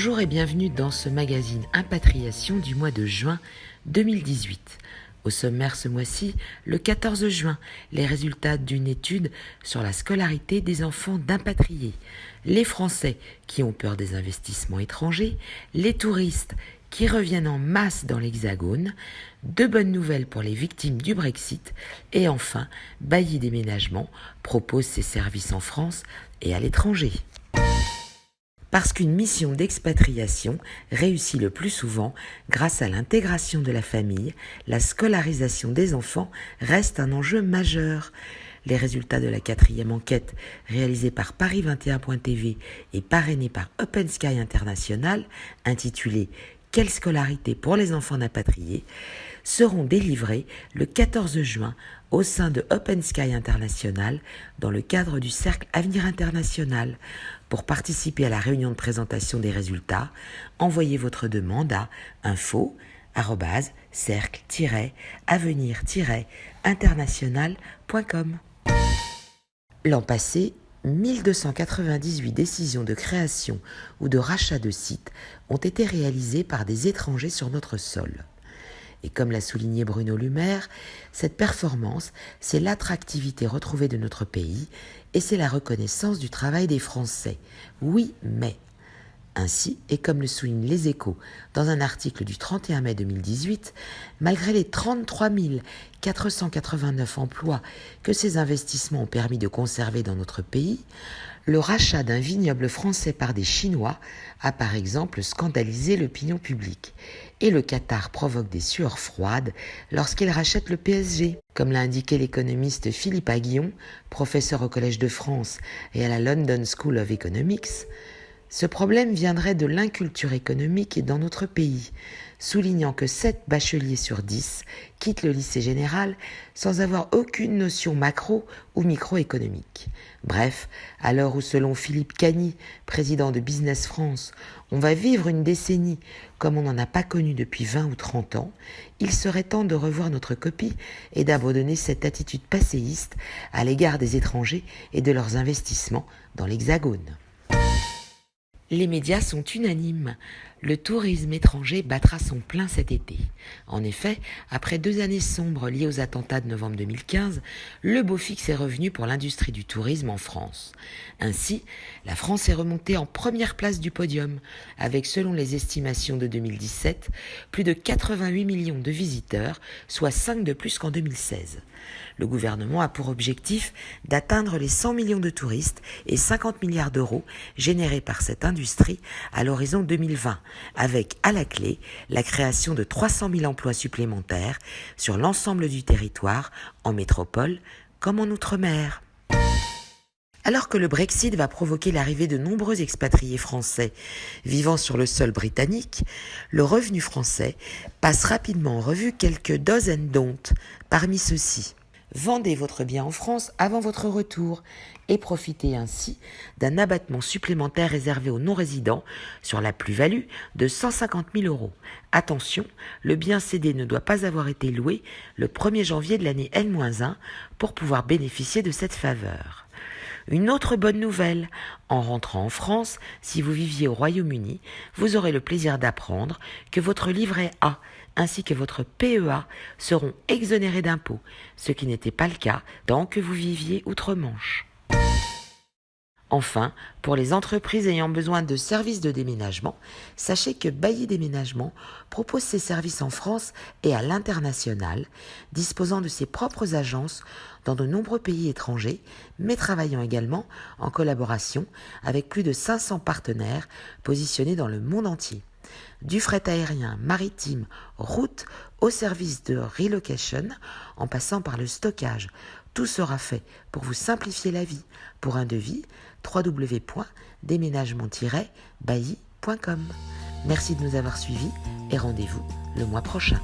Bonjour et bienvenue dans ce magazine Impatriation du mois de juin 2018. Au sommaire ce mois-ci, le 14 juin, les résultats d'une étude sur la scolarité des enfants d'impatriés, les Français qui ont peur des investissements étrangers, les touristes qui reviennent en masse dans l'Hexagone, de bonnes nouvelles pour les victimes du Brexit et enfin, Bailly Déménagement propose ses services en France et à l'étranger. Parce qu'une mission d'expatriation réussit le plus souvent grâce à l'intégration de la famille, la scolarisation des enfants reste un enjeu majeur. Les résultats de la 4e enquête réalisée par Paris21.tv et parrainée par Open Sky International, intitulée « Quelle scolarité pour les enfants d'impatriés ?» seront délivrés le 14 juin au sein de Open Sky International dans le cadre du Cercle Avenir International. Pour participer à la réunion de présentation des résultats, envoyez votre demande à info@cercle-avenir-international.com. L'an passé, 1298 décisions de création ou de rachat de sites ont été réalisées par des étrangers sur notre sol. Et comme l'a souligné Bruno Le Maire, cette performance, c'est l'attractivité retrouvée de notre pays et c'est la reconnaissance du travail des Français. Oui, mais... Ainsi, et comme le soulignent Les Échos dans un article du 31 mai 2018, malgré les 33 489 emplois que ces investissements ont permis de conserver dans notre pays, le rachat d'un vignoble français par des Chinois a par exemple scandalisé l'opinion publique. Et le Qatar provoque des sueurs froides lorsqu'il rachète le PSG. Comme l'a indiqué l'économiste Philippe Aguillon, professeur au Collège de France et à la London School of Economics, ce problème viendrait de l'inculture économique dans notre pays, soulignant que 7 bacheliers sur 10 quittent le lycée général sans avoir aucune notion macro ou microéconomique. Bref, à l'heure où selon Philippe Cagny, président de Business France, on va vivre une décennie comme on n'en a pas connu depuis 20 ou 30 ans, il serait temps de revoir notre copie et d'abandonner cette attitude passéiste à l'égard des étrangers et de leurs investissements dans l'Hexagone. Les médias sont unanimes. Le tourisme étranger battra son plein cet été. En effet, après 2 années sombres liées aux attentats de novembre 2015, le beau fixe est revenu pour l'industrie du tourisme en France. Ainsi, la France est remontée en première place du podium, avec, selon les estimations de 2017, plus de 88 millions de visiteurs, soit 5 de plus qu'en 2016. Le gouvernement a pour objectif d'atteindre les 100 millions de touristes et 50 milliards d'euros générés par cette industrie à l'horizon 2020, avec à la clé la création de 300 000 emplois supplémentaires sur l'ensemble du territoire, en métropole comme en Outre-mer. Alors que le Brexit va provoquer l'arrivée de nombreux expatriés français vivant sur le sol britannique, le revenu français passe rapidement en revue quelques do's and don'ts. Parmi ceux-ci, vendez votre bien en France avant votre retour et profitez ainsi d'un abattement supplémentaire réservé aux non-résidents sur la plus-value de 150 000 euros. Attention, le bien cédé ne doit pas avoir été loué le 1er janvier de l'année N-1 pour pouvoir bénéficier de cette faveur. Une autre bonne nouvelle, en rentrant en France, si vous viviez au Royaume-Uni, vous aurez le plaisir d'apprendre que votre livret A ainsi que votre PEA seront exonérés d'impôts, ce qui n'était pas le cas tant que vous viviez outre-Manche. Enfin, pour les entreprises ayant besoin de services de déménagement, sachez que Bailly Déménagement propose ses services en France et à l'international, disposant de ses propres agences dans de nombreux pays étrangers, mais travaillant également en collaboration avec plus de 500 partenaires positionnés dans le monde entier. Du fret aérien, maritime, route, au service de relocation, en passant par le stockage. Tout sera fait pour vous simplifier la vie. Pour un devis, www.déménagement-bailly.com. Merci de nous avoir suivis et rendez-vous le mois prochain.